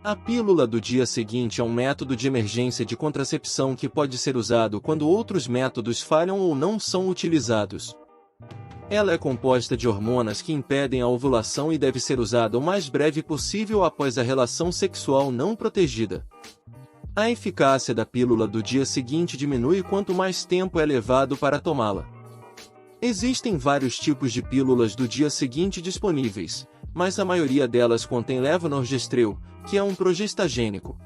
A pílula do dia seguinte é um método de emergência de contracepção que pode ser usado quando outros métodos falham ou não são utilizados. Ela é composta de hormonas que impedem a ovulação e deve ser usada o mais breve possível após a relação sexual não protegida. A eficácia da pílula do dia seguinte diminui quanto mais tempo é levado para tomá-la. Existem vários tipos de pílulas do dia seguinte disponíveis, mas a maioria delas contém levonorgestrel, que é um progestagênico.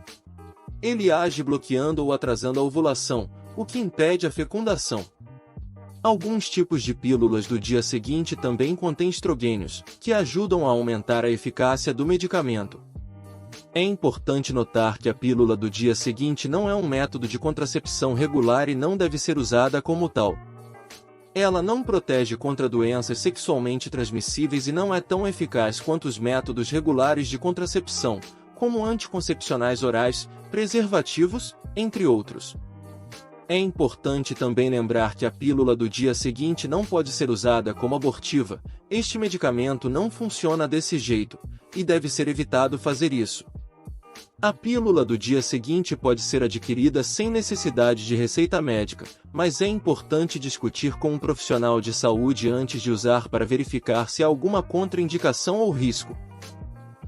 Ele age bloqueando ou atrasando a ovulação, o que impede a fecundação. Alguns tipos de pílulas do dia seguinte também contêm estrogênios, que ajudam a aumentar a eficácia do medicamento. É importante notar que a pílula do dia seguinte não é um método de contracepção regular e não deve ser usada como tal. Ela não protege contra doenças sexualmente transmissíveis e não é tão eficaz quanto os métodos regulares de contracepção, como anticoncepcionais orais, preservativos, entre outros. É importante também lembrar que a pílula do dia seguinte não pode ser usada como abortiva. Este medicamento não funciona desse jeito, e deve ser evitado fazer isso. A pílula do dia seguinte pode ser adquirida sem necessidade de receita médica, mas é importante discutir com um profissional de saúde antes de usar para verificar se há alguma contraindicação ou risco.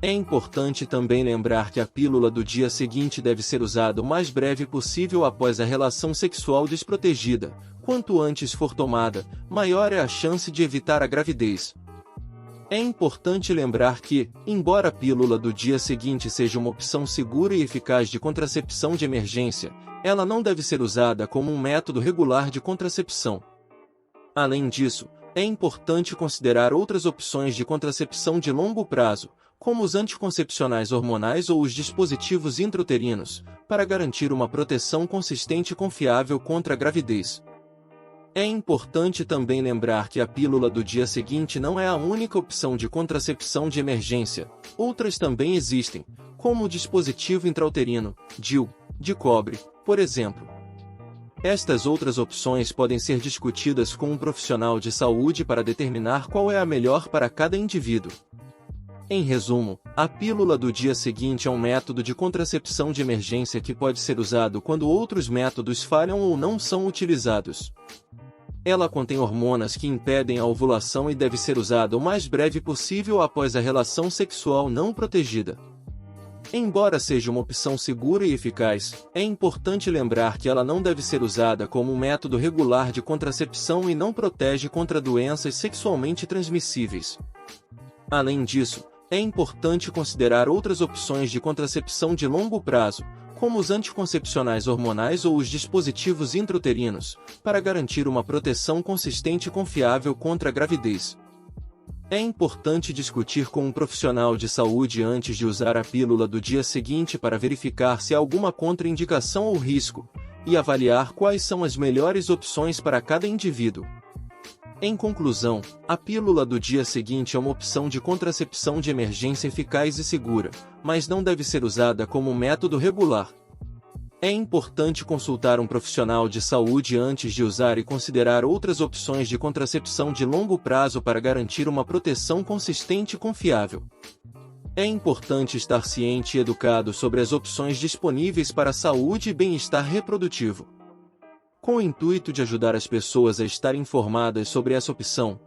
É importante também lembrar que a pílula do dia seguinte deve ser usada o mais breve possível após a relação sexual desprotegida. Quanto antes for tomada, maior é a chance de evitar a gravidez. É importante lembrar que, embora a pílula do dia seguinte seja uma opção segura e eficaz de contracepção de emergência, ela não deve ser usada como um método regular de contracepção. Além disso, é importante considerar outras opções de contracepção de longo prazo, como os anticoncepcionais hormonais ou os dispositivos intrauterinos, para garantir uma proteção consistente e confiável contra a gravidez. É importante também lembrar que a pílula do dia seguinte não é a única opção de contracepção de emergência. Outras também existem, como o dispositivo intrauterino, DIU, de cobre, por exemplo. Estas outras opções podem ser discutidas com um profissional de saúde para determinar qual é a melhor para cada indivíduo. Em resumo, a pílula do dia seguinte é um método de contracepção de emergência que pode ser usado quando outros métodos falham ou não são utilizados. Ela contém hormonas que impedem a ovulação e deve ser usada o mais breve possível após a relação sexual não protegida. Embora seja uma opção segura e eficaz, é importante lembrar que ela não deve ser usada como um método regular de contracepção e não protege contra doenças sexualmente transmissíveis. Além disso, é importante considerar outras opções de contracepção de longo prazo, como os anticoncepcionais hormonais ou os dispositivos intrauterinos, para garantir uma proteção consistente e confiável contra a gravidez. É importante discutir com um profissional de saúde antes de usar a pílula do dia seguinte para verificar se há alguma contraindicação ou risco, e avaliar quais são as melhores opções para cada indivíduo. Em conclusão, a pílula do dia seguinte é uma opção de contracepção de emergência eficaz e segura, mas não deve ser usada como um método regular. É importante consultar um profissional de saúde antes de usar e considerar outras opções de contracepção de longo prazo para garantir uma proteção consistente e confiável. É importante estar ciente e educado sobre as opções disponíveis para a saúde e bem-estar reprodutivo. Com o intuito de ajudar as pessoas a estarem informadas sobre essa opção,